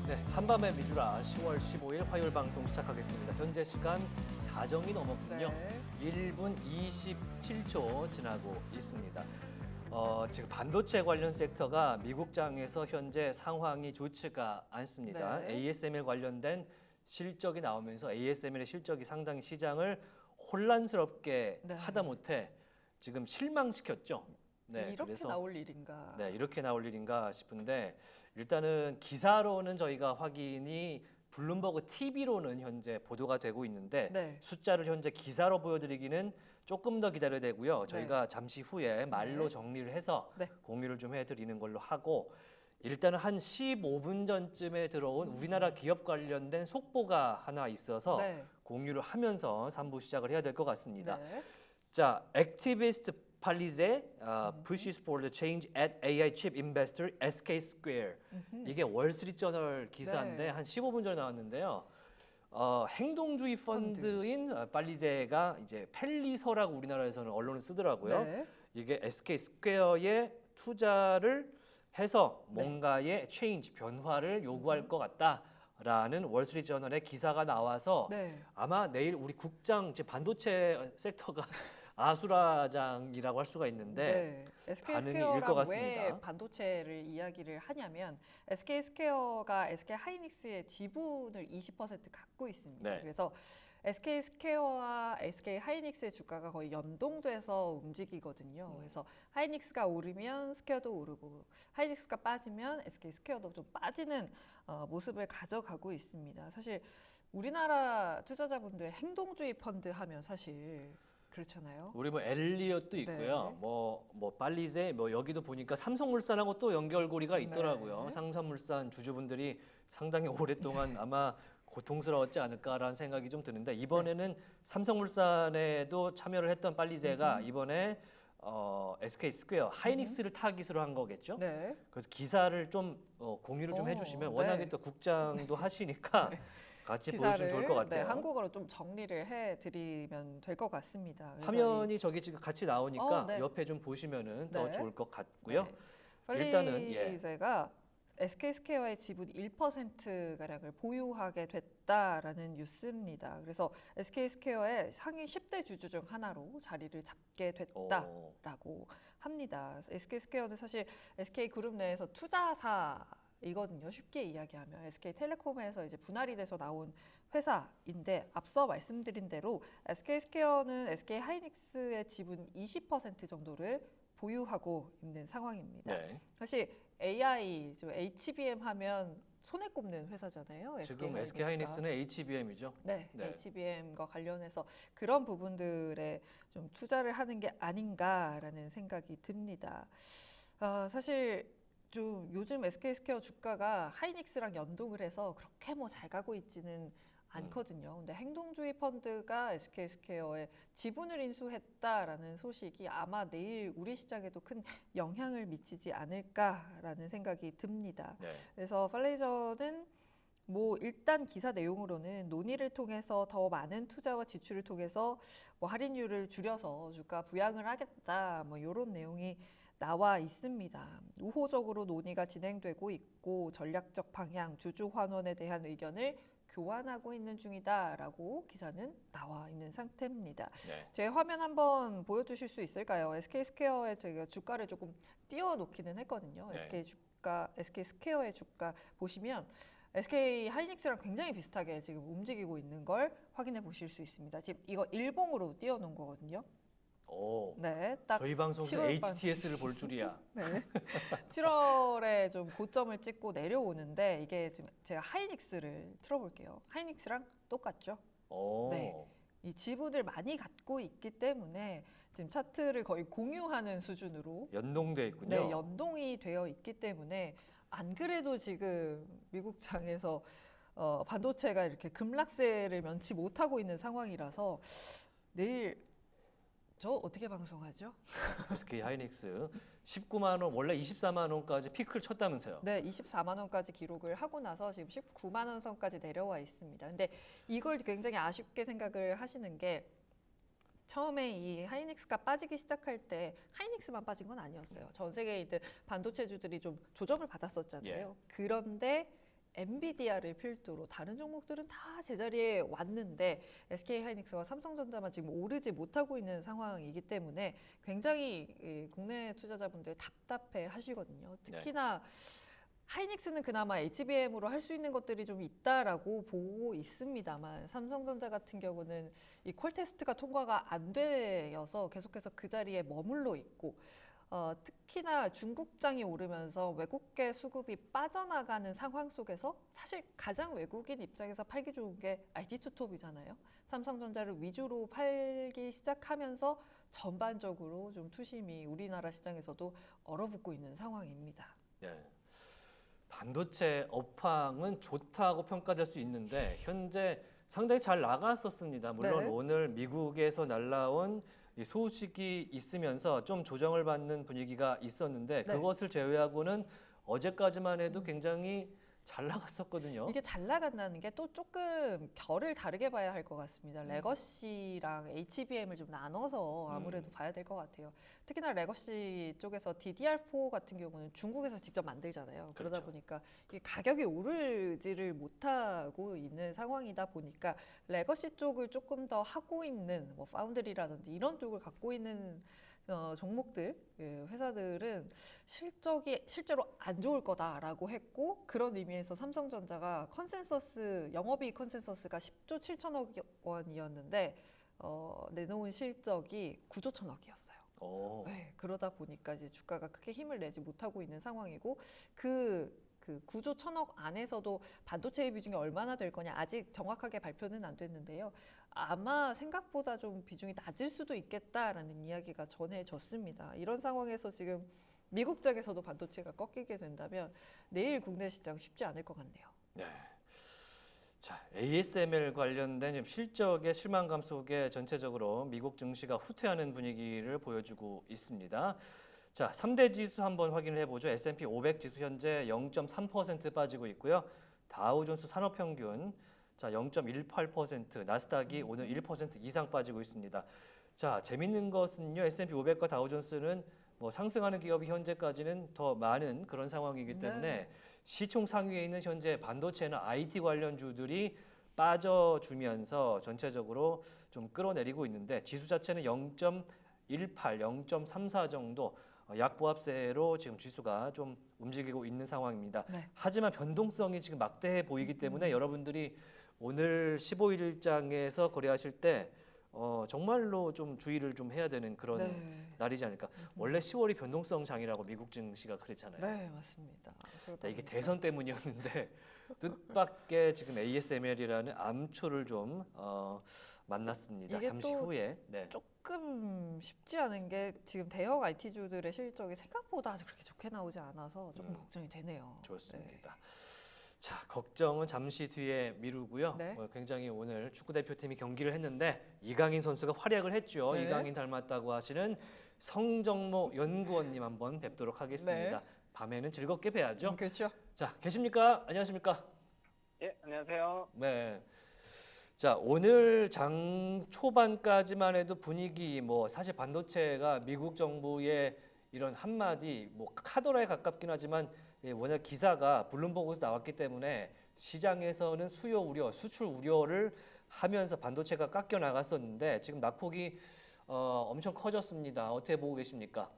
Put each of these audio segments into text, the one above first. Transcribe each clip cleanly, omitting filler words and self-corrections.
네, 한밤의 미주라 10월 15일 화요일 방송 시작하겠습니다. 현재 시간 4정이 넘었군요. 네. 1분 27초 지나고 있습니다. 지금 반도체 관련 섹터가 미국장에서 현재 상황이 좋지가 않습니다. 네. ASML 관련된 실적이 나오면서 ASML의 실적이 상당히 시장을 혼란스럽게 네. 하다못해 지금 실망시켰죠. 네, 이렇게 그래서 나올 일인가? 네, 이렇게 나올 일인가 싶은데 일단은 기사로는 저희가 확인이 블룸버그 TV로는 현재 보도가 되고 있는데 네. 숫자를 현재 기사로 보여드리기는 조금 더 기다려야 되고요. 저희가 잠시 후에 말로 네. 정리를 해서 네. 공유를 좀 해드리는 걸로 하고 일단은 한 15분 전쯤에 들어온 우리나라 기업 관련된 속보가 하나 있어서 네. 공유를 하면서 3부 시작을 해야 될 것 같습니다. 네. 자, 액티비스트 팔리제 pushes for the change at AI chip investor SK Square. 이게 월스트리트저널 기사인데 네. 한 15분 전에 나왔는데요. 행동주의 펀드인 팔리제가 이제 펠리서라고 우리나라에서는 언론을 쓰더라고요. 네. 이게 SK 스퀘어에 투자를 해서 네. 뭔가의 체인지 변화를 요구할 것 같다라는 월스트리트저널의 기사가 나와서 네. 아마 내일 우리 국장 제 반도체 섹터가 아수라장이라고 할 수가 있는데 네. SK 반응이 일 스퀘어가 것 같습니다. 왜 반도체를 이야기를 하냐면 SK 스퀘어가 SK 하이닉스의 지분을 20% 갖고 있습니다. 네. 그래서 SK 스퀘어와 SK 하이닉스의 주가가 거의 연동돼서 움직이거든요. 그래서 하이닉스가 오르면 스퀘어도 오르고 하이닉스가 빠지면 SK 스퀘어도 좀 빠지는 모습을 가져가고 있습니다. 사실 우리나라 투자자분들 행동주의 펀드 하면 사실 그렇잖아요. 우리 뭐 엘리엇도 있고요. 네. 뭐 빨리제 뭐 여기도 보니까 삼성물산하고 또 연결고리가 있더라고요. 네. 삼성물산 주주분들이 상당히 오랫동안 아마 고통스러웠지 않을까라는 생각이 좀 드는데 이번에는 삼성물산에도 참여를 했던 빨리제가 이번에 SK 스퀘어 하이닉스를 타깃으로 한 거겠죠. 네. 그래서 기사를 좀 공유를 좀 해주시면 워낙에 네. 또 국장도 하시니까 같이 보여주면 좋을 것 같아요. 네, 한국어로 좀 정리를 해드리면 될 것 같습니다. 그래서 화면이 저기 지금 같이 나오니까 네. 옆에 좀 보시면은 더 네. 좋을 것 같고요. 네. 일단은 팔리제가 SK 스퀘어의 지분 1%가량을 보유하게 됐다라는 뉴스입니다. 그래서 SK 스퀘어의 상위 10대 주주 중 하나로 자리를 잡게 됐다라고 합니다. SK 스퀘어는 사실 SK 그룹 내에서 투자사이거든요. 쉽게 이야기하면 SK텔레콤에서 이제 분할이 돼서 나온 회사인데 앞서 말씀드린 대로 SK 스퀘어는 SK 하이닉스의 지분 20% 정도를 보유하고 있는 상황입니다. 네. 사실 AI, HBM 하면 손에 꼽는 회사잖아요. 지금 SK 하이닉스는 HBM이죠. 네, 네. HBM과 관련해서 그런 부분들에 좀 투자를 하는 게 아닌가라는 생각이 듭니다. 사실 좀 요즘 SK 스퀘어 주가가 하이닉스랑 연동을 해서 그렇게 뭐 잘 가고 있지는 않거든요. 근데 행동주의 펀드가 SK 스퀘어에 지분을 인수했다라는 소식이 아마 내일 우리 시장에도 큰 영향을 미치지 않을까라는 생각이 듭니다. 네. 그래서 팔레이저는 뭐 일단 기사 내용으로는 논의를 통해서 더 많은 투자와 지출을 통해서 뭐 할인율을 줄여서 주가 부양을 하겠다 뭐 이런 내용이 나와 있습니다. 우호적으로 논의가 진행되고 있고 전략적 방향, 주주 환원에 대한 의견을 교환하고 있는 중이다라고 기사는 나와 있는 상태입니다. 네. 제 화면 한번 보여주실 수 있을까요? SK 스퀘어의 제가 주가를 조금 띄워놓기는 했거든요. 네. SK 스퀘어의 주가 보시면 SK 하이닉스랑 굉장히 비슷하게 지금 움직이고 있는 걸 확인해 보실 수 있습니다. 지금 이거 일봉으로 띄워놓은 거거든요. 오. 네, 딱 저희 방송에서 7월 HTS를 볼 줄이야. 네. 7월에 좀 고점을 찍고 내려오는데 이게 지금 제가 하이닉스를 틀어볼게요. 하이닉스랑 똑같죠? 오. 네. 이 지분을 많이 갖고 있기 때문에 지금 차트를 거의 공유하는 수준으로 연동돼 있군요. 네, 연동이 되어 있기 때문에 안 그래도 지금 미국장에서 반도체가 이렇게 급락세를 면치 못하고 있는 상황이라서 내일 저 어떻게 방송하죠? SK 하이닉스 19만 원 원래 24만 원까지 피크를 쳤다면서요. 네, 24만 원까지 기록을 하고 나서 지금 19만 원 선까지 내려와 있습니다. 근데 이걸 굉장히 아쉽게 생각을 하시는 게 처음에 이 하이닉스가 빠지기 시작할 때 하이닉스만 빠진 건 아니었어요. 전 세계에 있는 반도체주들이 좀 조정을 받았었잖아요. 예. 그런데 엔비디아를 필두로 다른 종목들은 다 제자리에 왔는데 SK하이닉스와 삼성전자만 지금 오르지 못하고 있는 상황이기 때문에 굉장히 이 국내 투자자분들 답답해 하시거든요. 특히나 하이닉스는 그나마 HBM으로 할 수 있는 것들이 좀 있다라고 보고 있습니다만 삼성전자 같은 경우는 이 콜 테스트가 통과가 안 되어서 계속해서 그 자리에 머물러 있고 특히나 중국장이 오르면서 외국계 수급이 빠져나가는 상황 속에서 사실 가장 외국인 입장에서 팔기 좋은 게 IT 투톱이잖아요. 삼성전자를 위주로 팔기 시작하면서 전반적으로 좀 투심이 우리나라 시장에서도 얼어붙고 있는 상황입니다. 네. 반도체 업황은 좋다고 평가될 수 있는데 현재 상당히 잘 나갔었습니다. 물론 네. 오늘 미국에서 날라온 이 소식이 있으면서 좀 조정을 받는 분위기가 있었는데 네. 그것을 제외하고는 어제까지만 해도 굉장히 잘 나갔었거든요. 이게 잘 나간다는 게 또 조금 결을 다르게 봐야 할 것 같습니다. 레거시랑 HBM을 좀 나눠서 아무래도 봐야 될 것 같아요. 특히나 레거시 쪽에서 DDR4 같은 경우는 중국에서 직접 만들잖아요. 그러다 그렇죠. 보니까 이게 가격이 오르지를 못하고 있는 상황이다 보니까 레거시 쪽을 조금 더 하고 있는 뭐 파운드리라든지 이런 쪽을 갖고 있는 종목들, 회사들은 실적이 실제로 안 좋을 거다라고 했고 그런 의미에서 삼성전자가 영업이익 컨센서스가 10조 7천억 원이었는데 내놓은 실적이 9조 천억이었어요. 네, 그러다 보니까 이제 주가가 크게 힘을 내지 못하고 있는 상황이고 그 9조 천억 안에서도 반도체의 비중이 얼마나 될 거냐 아직 정확하게 발표는 안 됐는데요. 아마 생각보다 좀 비중이 낮을 수도 있겠다라는 이야기가 전해졌습니다. 이런 상황에서 지금 미국 쪽에서도 반도체가 꺾이게 된다면 내일 국내 시장 쉽지 않을 것 같네요. 네. 자, ASML 관련된 실적의 실망감 속에 전체적으로 미국 증시가 후퇴하는 분위기를 보여주고 있습니다. 자, 3대 지수 한번 확인을 해보죠. S&P 500 지수 현재 0.3% 빠지고 있고요. 다우존스 산업평균 자 0.18%, 나스닥이 오늘 1% 이상 빠지고 있습니다. 자, 재밌는 것은요. S&P 500과 다우존스는 뭐 상승하는 기업이 현재까지는 더 많은 그런 상황이기 때문에 네. 시총 상위에 있는 현재 반도체나 IT 관련주들이 빠져주면서 전체적으로 좀 끌어내리고 있는데 지수 자체는 0.18, 0.34 정도 약보합세로 지금 지수가 좀 움직이고 있는 상황입니다. 네. 하지만 변동성이 지금 막대해 보이기 때문에 여러분들이 오늘 15일장에서 거래하실 때 정말로 좀 주의를 좀 해야 되는 그런 네. 날이지 않을까. 원래 10월이 변동성 장이라고 미국 증시가 그랬잖아요. 네, 맞습니다. 그러다 이게 보니까 대선 때문이었는데 뜻밖의 지금 ASML이라는 암초를 좀 만났습니다. 이게 잠시 또 후에. 네. 조금 쉽지 않은 게 지금 대형 IT주들의 실적이 생각보다 그렇게 좋게 나오지 않아서 조금 걱정이 되네요. 좋습니다. 자, 걱정은 잠시 뒤에 미루고요. 네. 굉장히 오늘 축구 대표팀이 경기를 했는데 이강인 선수가 활약을 했죠. 네. 이강인 닮았다고 하시는 성정모 연구원님 한번 뵙도록 하겠습니다. 네. 밤에는 즐겁게 뵈야죠. 그렇죠. 자, 계십니까? 안녕하십니까? 예, 안녕하세요. 네. 자, 오늘 장 초반까지만 해도 분위기 뭐 사실 반도체가 미국 정부의 이런 한마디 뭐 카더라에 가깝긴 하지만 워낙 기사가 블룸버그에서 나왔기 때문에 시장에서는 수요 우려, 수출 우려를 하면서 반도체가 깎여 나갔었는데 지금 낙폭이 엄청 커졌습니다. 어떻게 보고 계십니까?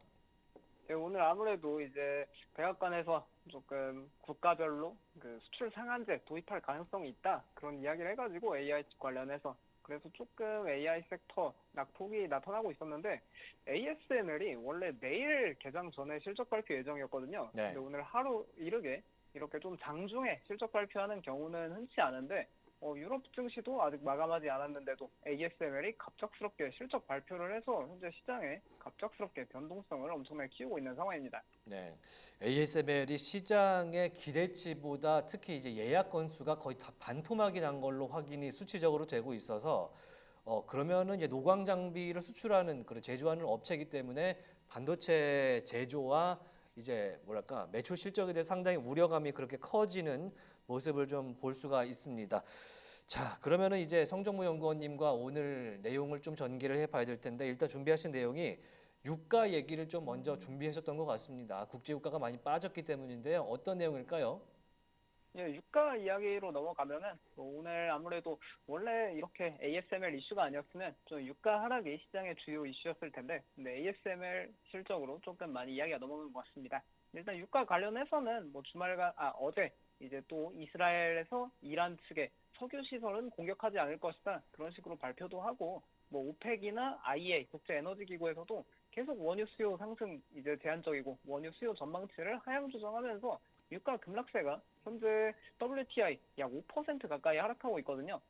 예, 오늘 아무래도 이제 백악관에서 조금 국가별로 그 수출 상한제 도입할 가능성이 있다 그런 이야기를 해가지고 AI 관련해서 그래서 조금 AI 섹터 낙폭이 나타나고 있었는데 ASML이 원래 내일 개장 전에 실적 발표 예정이었거든요. 네. 근데 오늘 하루 이르게 이렇게 좀 장중에 실적 발표하는 경우는 흔치 않은데 유럽 증시도 아직 마감하지 않았는데도 ASML이 갑작스럽게 실적 발표를 해서 현재 시장에 갑작스럽게 변동성을 엄청나게 키우고 있는 상황입니다. 네, ASML이 시장의 기대치보다 특히 이제 예약 건수가 거의 다 반토막이 난 걸로 확인이 수치적으로 되고 있어서 그러면은 이제 노광 장비를 수출하는 그런 제조하는 업체이기 때문에 반도체 제조와 이제 뭐랄까 매출 실적에 대해 상당히 우려감이 그렇게 커지는 모습을 좀 볼 수가 있습니다. 자, 그러면은 이제 성정무 연구원님과 오늘 내용을 좀 전개를 해봐야 될 텐데 일단 준비하신 내용이 유가 얘기를 좀 먼저 준비하셨던 것 같습니다. 국제 유가가 많이 빠졌기 때문인데요. 어떤 내용일까요? 예, 유가 이야기로 넘어가면은 뭐 오늘 아무래도 원래 이렇게 ASML 이슈가 아니었으면 좀 유가 하락이 시장의 주요 이슈였을 텐데, 근데 ASML 실적으로 조금 많이 이야기가 넘어간 것 같습니다. 일단 유가 관련해서는 뭐 어제 이제 또 이스라엘에서 이란 측의 석유 시설은 공격하지 않을 것이다, 그런 식으로 발표도 하고, 뭐 오펙이나 IEA 국제 에너지 기구에서도 계속 원유 수요 상승 이제 제한적이고 원유 수요 전망치를 하향 조정하면서 유가 급락세가 현재 WTI 약 5% 가까이 하락하고 있거든요.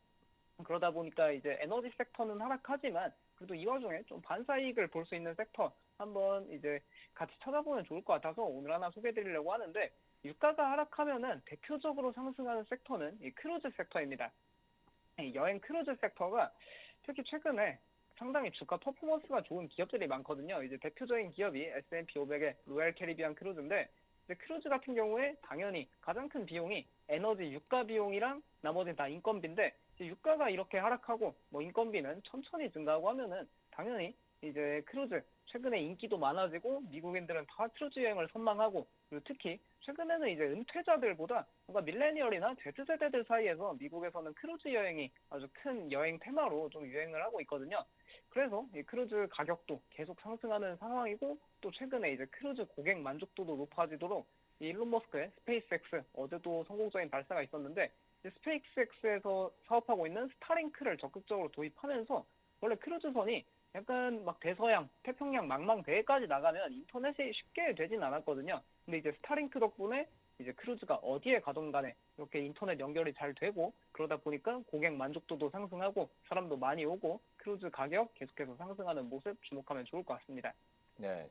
그러다 보니까 이제 에너지 섹터는 하락하지만 그래도 이 와중에 좀 반사이익을 볼 수 있는 섹터 한번 이제 같이 찾아보면 좋을 것 같아서 오늘 하나 소개해드리려고 하는데, 유가가 하락하면은 대표적으로 상승하는 섹터는 이 크루즈 섹터입니다. 이 여행 크루즈 섹터가 특히 최근에 상당히 주가 퍼포먼스가 좋은 기업들이 많거든요. 이제 대표적인 기업이 S&P 500의 로얄 캐리비안 크루즈인데, 이제 크루즈 같은 경우에 당연히 가장 큰 비용이 에너지 유가 비용이랑 나머지는 다 인건비인데, 이제 유가가 이렇게 하락하고 뭐 인건비는 천천히 증가하고 하면은 당연히 이제 크루즈 최근에 인기도 많아지고 미국인들은 다 크루즈 여행을 선망하고, 그리고 특히 최근에는 이제 은퇴자들보다 뭔가 밀레니얼이나 Z세대들 사이에서 미국에서는 크루즈 여행이 아주 큰 여행 테마로 좀 유행을 하고 있거든요. 그래서 이 크루즈 가격도 계속 상승하는 상황이고, 또 최근에 이제 크루즈 고객 만족도도 높아지도록 이 일론 머스크의 스페이스X 어제도 성공적인 발사가 있었는데, 이제 스페이스X에서 사업하고 있는 스타링크를 적극적으로 도입하면서 원래 크루즈선이 약간 막 대서양, 태평양 망망대해까지 나가면 인터넷이 쉽게 되진 않았거든요. 근데 이제 스타링크 덕분에 이제 크루즈가 어디에 가든 간에 이렇게 인터넷 연결이 잘 되고, 그러다 보니까 고객 만족도도 상승하고 사람도 많이 오고 크루즈 가격 계속해서 상승하는 모습 주목하면 좋을 것 같습니다. 네.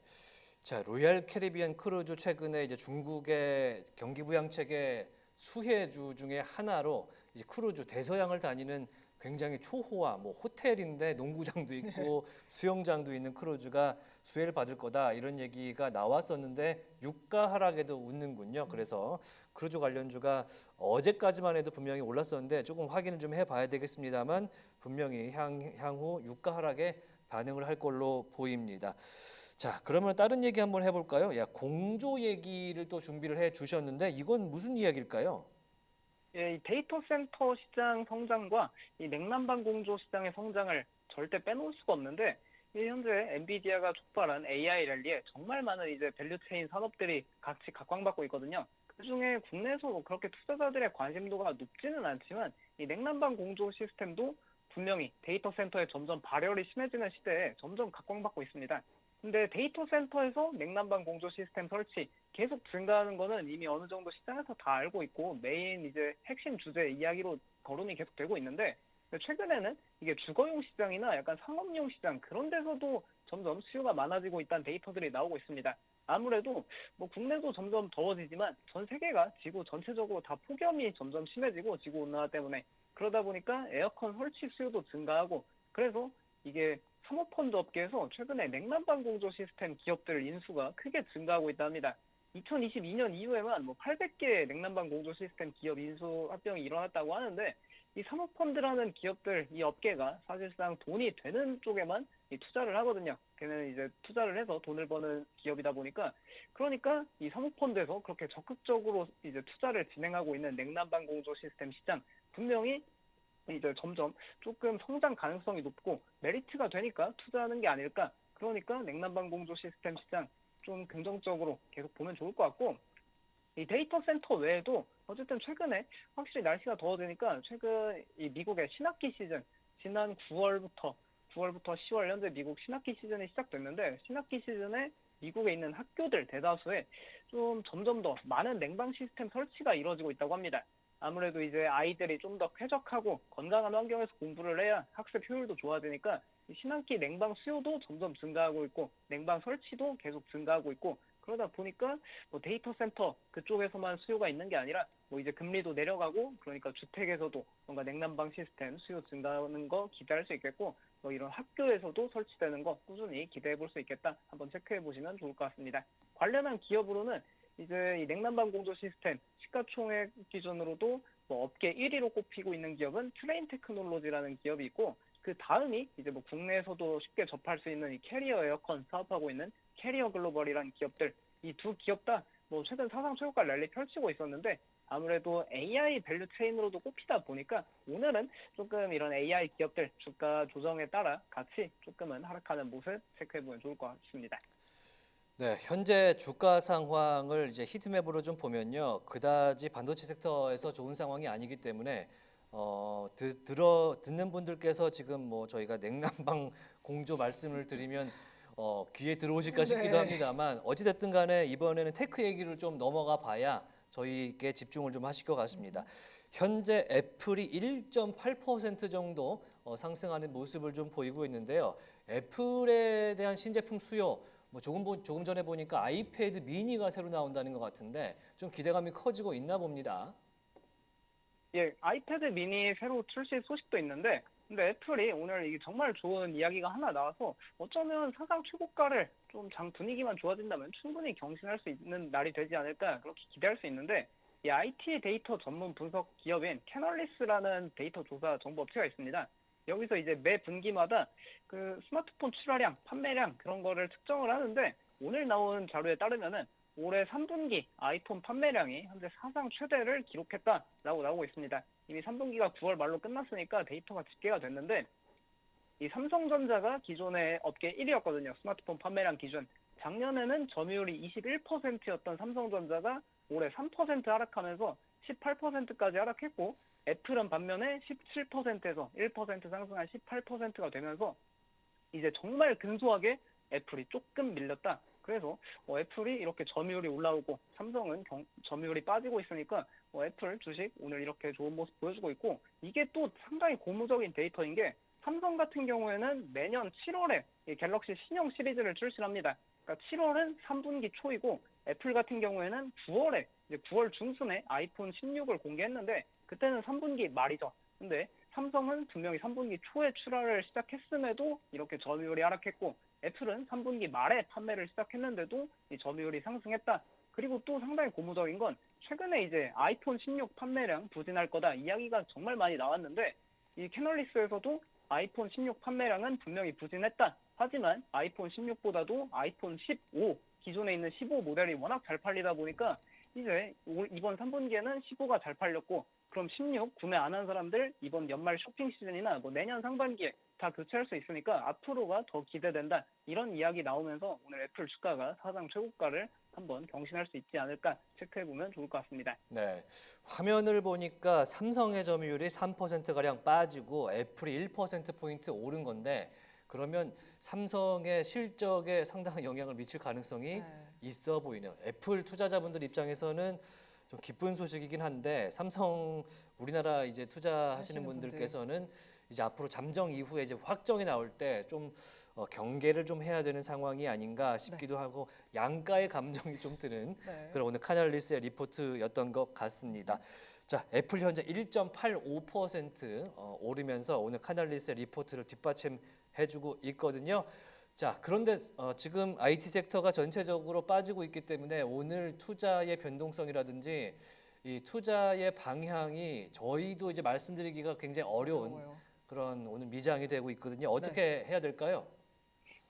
자, 로얄 캐리비안 크루즈 최근에 이제 중국의 경기 부양책의 수혜주 중에 하나로 이제 크루즈 대서양을 다니는 굉장히 초호화 뭐 호텔인데 농구장도 있고 수영장도 있는 크루즈가 수혜를 받을 거다, 이런 얘기가 나왔었는데 유가 하락에도 웃는군요. 그래서 크루즈 관련주가 어제까지만 해도 분명히 올랐었는데 조금 확인을 좀 해봐야 되겠습니다만 분명히 향후 유가 하락에 반응을 할 걸로 보입니다. 자, 그러면 다른 얘기 한번 해볼까요? 야, 공조 얘기를 또 준비를 해 주셨는데 이건 무슨 이야기일까요? 예, 이 데이터 센터 시장 성장과 이 냉난방 공조 시장의 성장을 절대 빼놓을 수가 없는데, 이 현재 엔비디아가 촉발한 AI 랠리에 정말 많은 이제 밸류체인 산업들이 같이 각광받고 있거든요. 그중에 국내에서 그렇게 투자자들의 관심도가 높지는 않지만 이 냉난방 공조 시스템도 분명히 데이터 센터에 점점 발열이 심해지는 시대에 점점 각광받고 있습니다. 근데 데이터 센터에서 냉난방 공조 시스템 설치 계속 증가하는 거는 이미 어느 정도 시장에서 다 알고 있고 메인 이제 핵심 주제 이야기로 거론이 계속 되고 있는데, 최근에는 이게 주거용 시장이나 약간 상업용 시장 그런 데서도 점점 수요가 많아지고 있다는 데이터들이 나오고 있습니다. 아무래도 뭐 국내도 점점 더워지지만 전 세계가 지구 전체적으로 다 폭염이 점점 심해지고 지구 온난화 때문에, 그러다 보니까 에어컨 설치 수요도 증가하고, 그래서 이게 사모펀드 업계에서 최근에 냉난방 공조 시스템 기업들 인수가 크게 증가하고 있다 합니다. 2022년 이후에만 뭐 800개의 냉난방 공조 시스템 기업 인수 합병이 일어났다고 하는데, 이 사모펀드라는 기업들, 이 업계가 사실상 돈이 되는 쪽에만 이 투자를 하거든요. 걔는 이제 투자를 해서 돈을 버는 기업이다 보니까, 그러니까 이 사모펀드에서 그렇게 적극적으로 이제 투자를 진행하고 있는 냉난방 공조 시스템 시장 분명히 이제 점점 조금 성장 가능성이 높고 메리트가 되니까 투자하는 게 아닐까. 그러니까 냉난방 공조 시스템 시장 좀 긍정적으로 계속 보면 좋을 것 같고, 이 데이터 센터 외에도 어쨌든 최근에 확실히 날씨가 더워지니까 최근 이 미국의 신학기 시즌, 지난 9월부터 10월 현재 미국 신학기 시즌이 시작됐는데, 신학기 시즌에 미국에 있는 학교들 대다수에 좀 점점 더 많은 냉방 시스템 설치가 이루어지고 있다고 합니다. 아무래도 이제 아이들이 좀 더 쾌적하고 건강한 환경에서 공부를 해야 학습 효율도 좋아지니까 이 신학기 냉방 수요도 점점 증가하고 있고 냉방 설치도 계속 증가하고 있고, 그러다 보니까 뭐 데이터 센터 그쪽에서만 수요가 있는 게 아니라 뭐 이제 금리도 내려가고, 그러니까 주택에서도 뭔가 냉난방 시스템 수요 증가하는 거 기대할 수 있겠고, 뭐 이런 학교에서도 설치되는 거 꾸준히 기대해 볼 수 있겠다. 한번 체크해 보시면 좋을 것 같습니다. 관련한 기업으로는 이제 이 냉난방 공조 시스템 시가총액 기준으로도 뭐 업계 1위로 꼽히고 있는 기업은 트레인 테크놀로지라는 기업이 있고, 그 다음이 이제 뭐 국내에서도 쉽게 접할 수 있는 이 캐리어 에어컨 사업하고 있는 캐리어 글로벌이라는 기업들, 이 두 기업 다 뭐 최근 사상 최고가 랠리 펼치고 있었는데 아무래도 AI 밸류 체인으로도 꼽히다 보니까 오늘은 조금 이런 AI 기업들 주가 조정에 따라 같이 조금은 하락하는 모습 체크해보면 좋을 것 같습니다. 네, 현재 주가 상황을 이제 히트맵으로 좀 보면요, 그다지 반도체 섹터에서 좋은 상황이 아니기 때문에 듣는 분들께서 지금 뭐 저희가 냉난방 공조 말씀을 드리면 귀에 들어오실까 싶기도 네. 합니다만 어찌됐든 간에 이번에는 테크 얘기를 좀 넘어가 봐야 저희께 집중을 좀 하실 것 같습니다. 현재 애플이 1.8% 정도 상승하는 모습을 좀 보이고 있는데요. 애플에 대한 신제품 수요 뭐 조금 전에 보니까 아이패드 미니가 새로 나온다는 것 같은데 좀 기대감이 커지고 있나 봅니다. 예, 아이패드 미니 새로 출시 소식도 있는데, 근데 애플이 오늘 이게 정말 좋은 이야기가 하나 나와서 어쩌면 사상 최고가를 좀 장 분위기만 좋아진다면 충분히 경신할 수 있는 날이 되지 않을까 그렇게 기대할 수 있는데, 이 IT 데이터 전문 분석 기업인 캐널리스라는 데이터 조사 정보 업체가 있습니다. 여기서 이제 매 분기마다 그 스마트폰 출하량, 판매량 그런 거를 측정을 하는데 오늘 나온 자료에 따르면은 올해 3분기 아이폰 판매량이 현재 사상 최대를 기록했다라고 나오고 있습니다. 이미 3분기가 9월 말로 끝났으니까 데이터가 집계가 됐는데 이 삼성전자가 기존의 업계 1위였거든요. 스마트폰 판매량 기준. 작년에는 점유율이 21%였던 삼성전자가 올해 3% 하락하면서 18%까지 하락했고 애플은 반면에 17%에서 1% 상승한 18%가 되면서 이제 정말 근소하게 애플이 조금 밀렸다. 그래서 애플이 이렇게 점유율이 올라오고 삼성은 점유율이 빠지고 있으니까 애플 주식 오늘 이렇게 좋은 모습 보여주고 있고 이게 또 상당히 고무적인 데이터인 게 삼성 같은 경우에는 내년 7월에 이 갤럭시 신형 시리즈를 출시합니다. 그러니까 7월은 3분기 초이고 애플 같은 경우에는 9월에 이제 9월 중순에 아이폰 16을 공개했는데 그때는 3분기 말이죠. 근데 삼성은 분명히 3분기 초에 출하를 시작했음에도 이렇게 점유율이 하락했고 애플은 3분기 말에 판매를 시작했는데도 이 점유율이 상승했다. 그리고 또 상당히 고무적인 건 최근에 이제 아이폰 16 판매량 부진할 거다 이야기가 정말 많이 나왔는데 이 캐널리스에서도 아이폰 16 판매량은 분명히 부진했다. 하지만 아이폰 16보다도 아이폰 15 기존에 있는 15 모델이 워낙 잘 팔리다 보니까 이제 이번 3분기에는 15가 잘 팔렸고 그럼 16 구매 안 한 사람들 이번 연말 쇼핑 시즌이나 뭐 내년 상반기에 다 교체할 수 있으니까 앞으로가 더 기대된다. 이런 이야기 나오면서 오늘 애플 주가가 사상 최고가를 한번 경신할 수 있지 않을까 체크해보면 좋을 것 같습니다. 네, 화면을 보니까 삼성의 점유율이 3%가량 빠지고 애플이 1%포인트 오른 건데 그러면 삼성의 실적에 상당한 영향을 미칠 가능성이 네. 있어 보이네요. 애플 투자자분들 입장에서는 좀 기쁜 소식이긴 한데 삼성 우리나라 이제 투자하시는 하시는 분들께서는 이제 앞으로 잠정 이후에 이제 확정이 나올 때 좀 경계를 좀 해야 되는 상황이 아닌가 싶기도 하고 양가의 감정이 좀 드는 네. 그런 오늘 카널리스의 리포트였던 것 같습니다. 자, 애플 현재 1.85% 오르면서 오늘 카널리스의 리포트를 뒷받침해주고 있거든요. 자, 그런데 지금 IT 섹터가 전체적으로 빠지고 있기 때문에 오늘 투자의 변동성이라든지 이 투자의 방향이 저희도 이제 말씀드리기가 굉장히 어려운 어려워요. 그런 오늘 미장이 되고 있거든요. 어떻게 해야 될까요?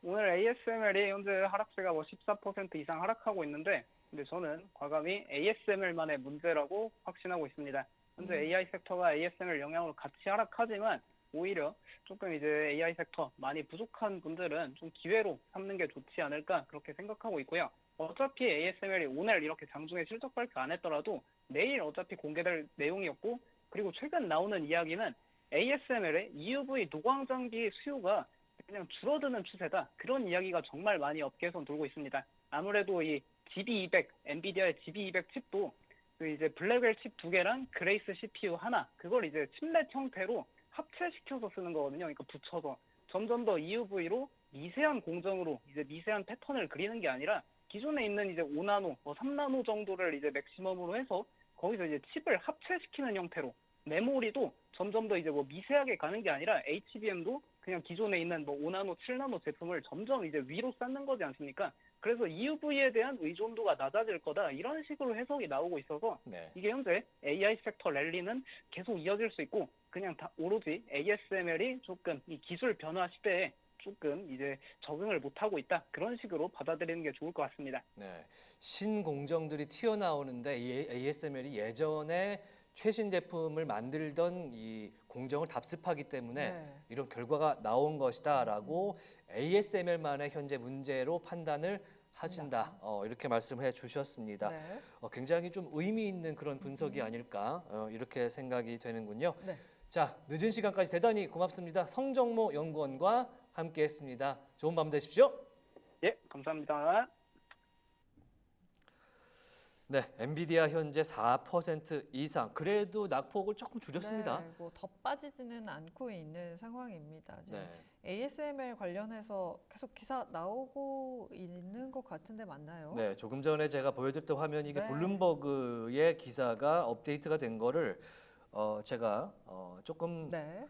오늘 ASML이 현재 하락세가 뭐 14% 이상 하락하고 있는데 근데 저는 과감히 ASML만의 문제라고 확신하고 있습니다. 현재 AI 섹터가 ASML 영향으로 같이 하락하지만 오히려 조금 이제 AI 섹터 많이 부족한 분들은 좀 기회로 삼는 게 좋지 않을까 그렇게 생각하고 있고요. 어차피 ASML이 오늘 이렇게 장중에 실적 발표 안 했더라도 내일 어차피 공개될 내용이었고 그리고 최근 나오는 이야기는 ASML의 EUV 노광 장비 수요가 그냥 줄어드는 추세다. 그런 이야기가 정말 많이 업계에서 돌고 있습니다. 아무래도 이 GB200, 엔비디아의 GB200 칩도 그 이제 블랙웰 칩 2개랑 그레이스 CPU 하나, 그걸 이제 칩렛 형태로 합체시켜서 쓰는 거거든요. 그러니까 붙여서 점점 더 EUV로 미세한 공정으로 이제 미세한 패턴을 그리는 게 아니라 기존에 있는 이제 5나노, 3나노 정도를 이제 맥시멈으로 해서 거기서 이제 칩을 합체시키는 형태로 메모리도 점점 더 이제 뭐 미세하게 가는 게 아니라 HBM도 그냥 기존에 있는 뭐 5나노, 7나노 제품을 점점 이제 위로 쌓는 거지 않습니까? 그래서 EUV에 대한 의존도가 낮아질 거다. 이런 식으로 해석이 나오고 있어서 네. 이게 현재 AI 섹터 랠리는 계속 이어질 수 있고 그냥 다 오로지 ASML이 조금 이 기술 변화 시대에 조금 이제 적응을 못하고 있다. 그런 식으로 받아들이는 게 좋을 것 같습니다. 네, 신공정들이 튀어나오는데 이 ASML이 예전에 최신 제품을 만들던 이 공정을 답습하기 때문에 네. 이런 결과가 나온 것이다라고 ASML만의 현재 문제로 판단을 하신다. 이렇게 말씀해 주셨습니다. 네. 굉장히 좀 의미 있는 그런 분석이 아닐까 이렇게 생각이 되는군요. 네. 자, 늦은 시간까지 대단히 고맙습니다. 성정모 연구원과 함께했습니다. 좋은 밤 되십시오. 예, 감사합니다. 네, 엔비디아 현재 4% 이상. 그래도 낙폭을 조금 줄였습니다. 네, 뭐더 빠지지는 않고 있는 상황입니다. 지금 네. ASML 관련해서 계속 기사 나오고 있는 것 같은데 맞나요? 네, 조금 전에 제가 보여드렸던 화면이 이게 네. 블룸버그의 기사가 업데이트가 된 거를 제가 조금 네.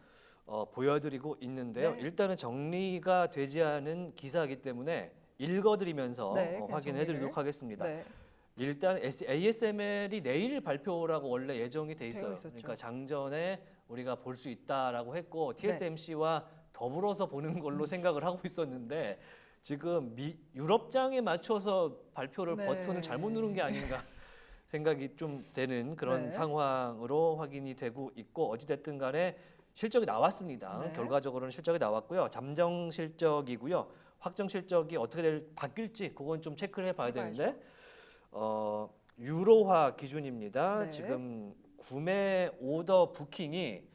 보여드리고 있는데요. 네. 일단은 정리가 되지 않은 기사이기 때문에 읽어드리면서 네, 그냥 확인해드리도록 정리를. 하겠습니다. 네. 일단 ASML이 내일 발표라고 원래 예정이 돼 있어요. 있었죠. 그러니까 장전에 우리가 볼 수 있다라고 했고 TSMC와 더불어서 보는 걸로 생각을 하고 있었는데 지금 유럽장에 맞춰서 발표를 네. 버튼을 잘못 누른 게 아닌가 생각이 좀 되는 그런 네. 상황으로 확인이 되고 있고 어찌됐든 간에 실적이 나왔습니다. 네. 결과적으로는 실적이 나왔고요. 잠정 실적이고요. 확정 실적이 어떻게 바뀔지 그건 좀 체크를 해봐야 되는데 유로화 기준입니다. 네. 지금 구매 오더 부킹이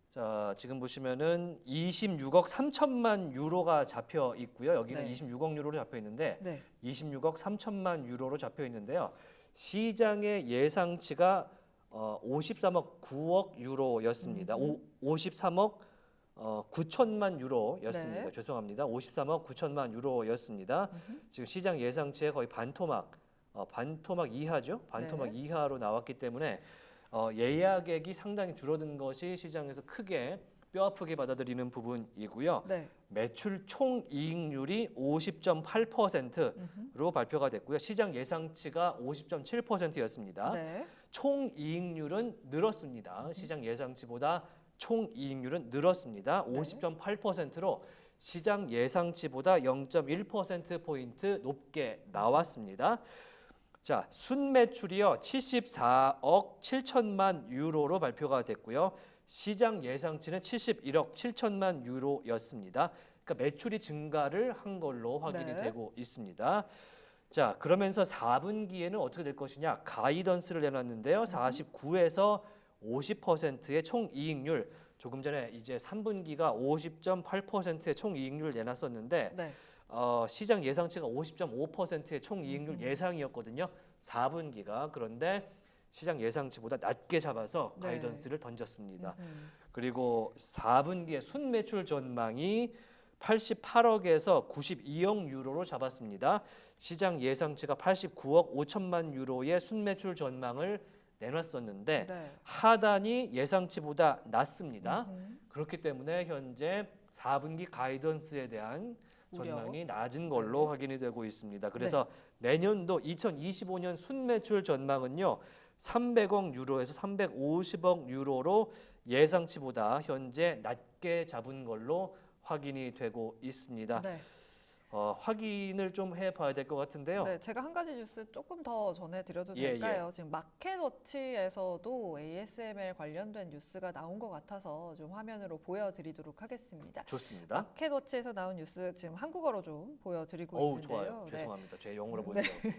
자 지금 보시면은 26억 3천만 유로가 잡혀 있고요. 여기는 네. 26억 유로로 잡혀 있는데 네. 26억 3천만 유로로 잡혀 있는데요. 시장의 예상치가 53억 9억 유로였습니다. 53억 9천만 유로였습니다. 네. 죄송합니다. 53억 9천만 유로였습니다. 지금 시장 예상치에 거의 반토막 이하죠. 반토막 네. 이하로 나왔기 때문에 예약액이 상당히 줄어든 것이 시장에서 크게 뼈아프게 받아들이는 부분이고요. 네. 매출 총이익률이 50.8%로 발표가 됐고요. 시장 예상치가 50.7%였습니다. 네. 총이익률은 늘었습니다. 시장 예상치보다 총이익률은 늘었습니다. 50.8%로 시장 예상치보다 0.1%포인트 높게 나왔습니다. 자, 순매출이요. 74억 7천만 유로로 발표가 됐고요. 시장 예상치는 71억 7천만 유로였습니다. 그러니까 매출이 증가를 한 걸로 확인이 네. 되고 있습니다. 자, 그러면서 4분기에는 어떻게 될 것이냐? 가이던스를 내놨는데요. 49에서 50%의 총이익률. 조금 전에 이제 3분기가 50.8%의 총이익률을 내놨었는데 네. 시장 예상치가 50.5%의 총이익률 예상이었거든요. 4분기가. 그런데 시장 예상치보다 낮게 잡아서 네. 가이던스를 던졌습니다. 그리고 4분기의 순매출 전망이 88억에서 92억 유로로 잡았습니다. 시장 예상치가 89억 5천만 유로의 순매출 전망을 내놨었는데 네. 하단이 예상치보다 낮습니다. 그렇기 때문에 현재 4분기 가이던스에 대한 우려. 전망이 낮은 걸로 네. 확인이 되고 있습니다. 그래서 내년도 2025년 순매출 전망은요. 300억 유로에서 350억 유로로 예상치보다 현재 낮게 잡은 걸로 확인이 되고 있습니다. 네. 확인을 좀 해봐야 될 것 같은데요. 네, 제가 한 가지 뉴스 조금 더 전해드려도 예, 될까요? 지금 마켓워치에서도 ASML 관련된 뉴스가 나온 것 같아서 좀 화면으로 보여드리도록 하겠습니다. 좋습니다. 마켓워치에서 나온 뉴스 지금 한국어로 좀 보여드리고 어우 있는데요. 좋아요. 네. 죄송합니다. 제 영어로 네. 보여요.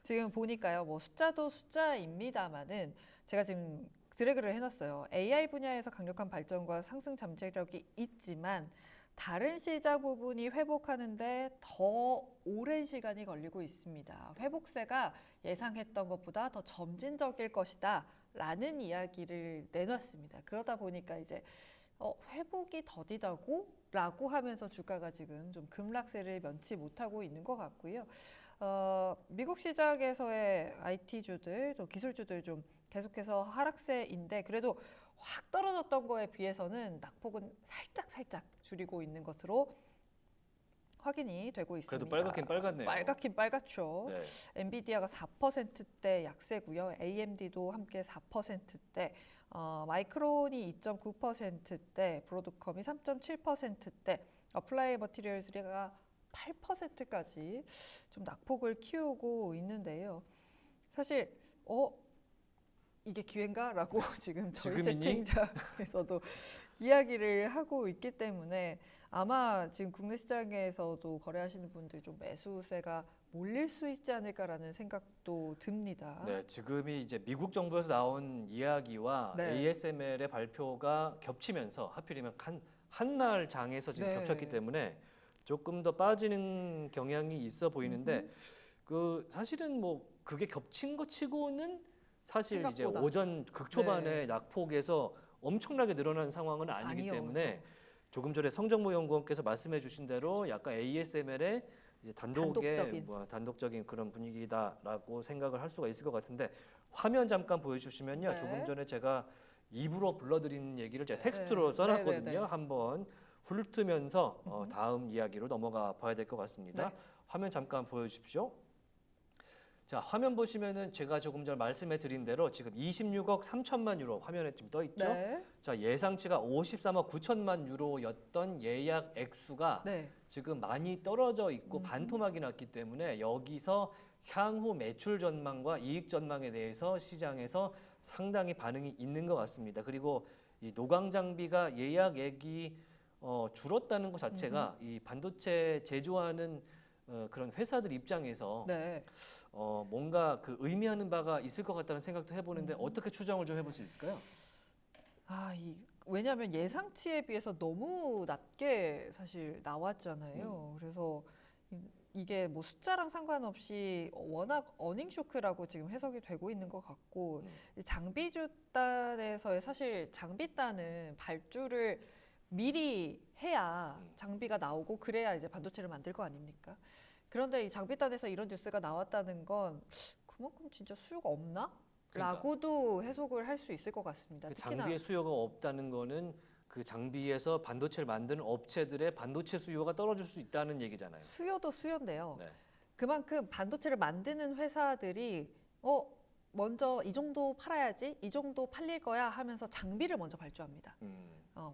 지금 보니까요, 뭐 숫자도 숫자입니다만은 제가 지금 드래그를 해놨어요. AI 분야에서 강력한 발전과 상승 잠재력이 있지만 다른 시장 부분이 회복하는데 더 오랜 시간이 걸리고 있습니다. 회복세가 예상했던 것보다 더 점진적일 것이다 라는 이야기를 내놨습니다. 그러다 보니까 이제 회복이 더디다고? 라고 하면서 주가가 지금 좀 급락세를 면치 못하고 있는 것 같고요. 미국 시장에서의 IT주들 또 기술주들 좀 계속해서 하락세인데 그래도 확 떨어졌던 거에 비해서는 낙폭은 살짝 줄이고 있는 것으로 확인이 되고 있습니다. 그래도 빨갛긴 빨갛네요. 빨갛긴 빨갛죠. 네. 엔비디아가 4%대 약세고요. AMD도 함께 4%대, 마이크론이 2.9%대, 브로드컴이 3.7%대, 어플라이 머티리얼즈가 8%까지 좀 낙폭을 키우고 있는데요. 사실 이게 기회인가라고 지금 저희 지금이니? 채팅창에서도 이야기를 하고 있기 때문에 아마 지금 국내 시장에서도 거래하시는 분들이 좀 매수세가 몰릴 수 있지 않을까라는 생각도 듭니다. 네, 지금이 이제 미국 정부에서 나온 이야기와 네. ASML의 발표가 겹치면서 하필이면 한날 장에서 지금 네. 겹쳤기 때문에 조금 더 빠지는 경향이 있어 보이는데 그 사실은 뭐 그게 겹친 것 치고는 사실 이제 생각보다. 오전 극초반에 네. 낙폭에서 엄청나게 늘어난 상황은 아니기 아니요. 때문에 조금 전에 성정모 연구원께서 말씀해 주신 대로 약간 ASML의 이제 단독적인 그런 분위기다라고 생각을 할 수가 있을 것 같은데 화면 잠깐 보여주시면요. 네. 조금 전에 제가 입으로 불러드리는 얘기를 제가 네. 텍스트로 네. 써놨거든요. 네, 네, 네. 한번 훑으면서 다음 이야기로 넘어가 봐야 될 것 같습니다. 네. 화면 잠깐 보여주십시오. 자, 화면 보시면은 제가 조금 전 말씀해 드린 대로 지금 26억 3천만 유로 화면에 지금 떠 있죠. 네. 자, 예상치가 53억 9천만 유로였던 예약 액수가 네. 지금 많이 떨어져 있고 반토막이 났기 때문에 여기서 향후 매출 전망과 이익 전망에 대해서 시장에서 상당히 반응이 있는 것 같습니다. 그리고 이 노광 장비가 예약액이 줄었다는 것 자체가 이 반도체 제조하는 그런 회사들 입장에서 네. 뭔가 그 의미하는 바가 있을 것 같다는 생각도 해보는데 어떻게 추정을 좀 해볼 수 있을까요? 왜냐하면 예상치에 비해서 너무 낮게 사실 나왔잖아요. 그래서 이게 뭐 숫자랑 상관없이 워낙 어닝 쇼크라고 지금 해석이 되고 있는 것 같고 이 장비주 단에서의 사실 장비 단은 발주를 미리 해야 장비가 나오고 그래야 이제 반도체를 만들 거 아닙니까? 그런데 이 장비 단에서 이런 뉴스가 나왔다는 건 그만큼 진짜 수요가 없나? 그러니까. 라고도 해석을 할 수 있을 것 같습니다. 그 특히나 장비의 수요가 없다는 거는 그 장비에서 반도체를 만드는 업체들의 반도체 수요가 떨어질 수 있다는 얘기잖아요. 수요도 수요인데요. 네. 그만큼 반도체를 만드는 회사들이 먼저 이 정도 팔아야지, 이 정도 팔릴 거야 하면서 장비를 먼저 발주합니다.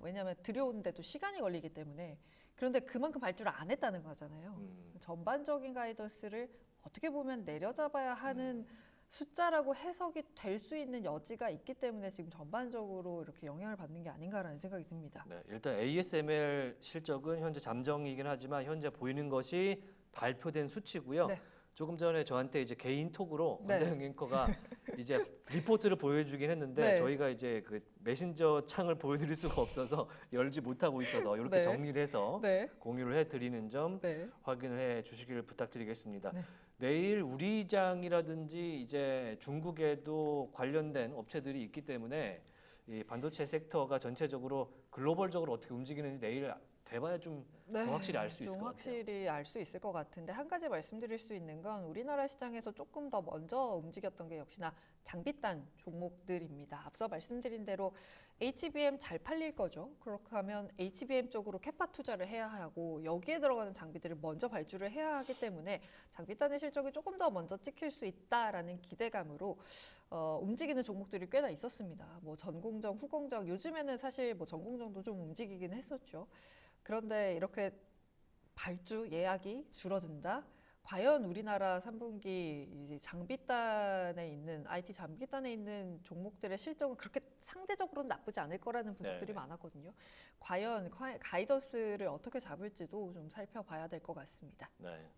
왜냐하면 들여오는데도 시간이 걸리기 때문에. 그런데 그만큼 발주를 안 했다는 거잖아요. 전반적인 가이던스를 어떻게 보면 내려잡아야 하는 숫자라고 해석이 될 수 있는 여지가 있기 때문에 지금 전반적으로 이렇게 영향을 받는 게 아닌가라는 생각이 듭니다. 네, 일단 ASML 실적은 현재 잠정이긴 하지만 현재 보이는 것이 발표된 수치고요. 네. 조금 전에 저한테 이제 개인 톡으로 네. 권다영 앵커가 이제 리포트를 보여주긴 했는데 네. 저희가 이제 그 메신저 창을 보여드릴 수가 없어서 열지 못하고 있어서 이렇게 네. 정리를 해서 네. 공유를 해드리는 점 네. 확인을 해 주시길 부탁드리겠습니다. 네. 내일 우리장이라든지 이제 중국에도 관련된 업체들이 있기 때문에 이 반도체 섹터가 전체적으로 글로벌적으로 어떻게 움직이는지 내일 돼봐야 좀 더 확실히 알 수 있을 좀 것 같아요. 확실히 알 수 있을 것 같은데 한 가지 말씀드릴 수 있는 건 우리나라 시장에서 조금 더 먼저 움직였던 게 역시나 장비단 종목들입니다. 앞서 말씀드린 대로 HBM 잘 팔릴 거죠. 그렇게 하면 HBM 쪽으로 캐파 투자를 해야 하고 여기에 들어가는 장비들을 먼저 발주를 해야 하기 때문에 장비단의 실적이 조금 더 먼저 찍힐 수 있다라는 기대감으로 움직이는 종목들이 꽤나 있었습니다. 뭐 전공정, 후공정, 요즘에는 사실 뭐 전공정도 좀 움직이긴 했었죠. 그런데 이렇게 발주 예약이 줄어든다. 과연 우리나라 3분기 이제 장비단에 있는 IT 장비단에 있는 종목들의 실적은 그렇게 상대적으로는 나쁘지 않을 거라는 분석들이 네. 많았거든요. 과연 가이던스를 어떻게 잡을지도 좀 살펴봐야 될 것 같습니다. 네.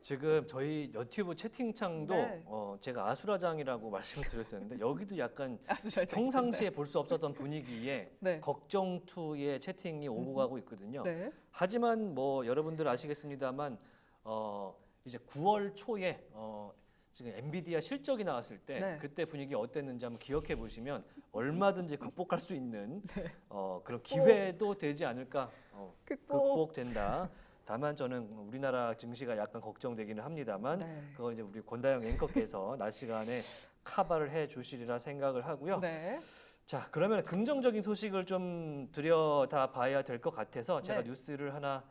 지금 저희 너튜브 채팅창도 네. 제가 아수라장이라고 말씀을 드렸었는데 여기도 약간 아주 잘 평상시에 볼 수 없었던 분위기에 네. 걱정투의 채팅이 오고 가고 있거든요. 네. 하지만 뭐 여러분들 아시겠습니다만 이제 9월 초에 지금 엔비디아 실적이 나왔을 때 네. 그때 분위기 어땠는지 한번 기억해 보시면 얼마든지 극복할 수 있는 그런 기회도 되지 않을까 극복된다. 다만 저는 우리나라 증시가 약간 걱정되기는 합니다만 네. 그거 이제 우리 권다영 앵커께서 낮 시간에 카바를 해 주시리라 생각을 하고요. 네. 자, 그러면 긍정적인 소식을 좀 들여다 봐야 될 것 같아서 제가 네. 뉴스를 하나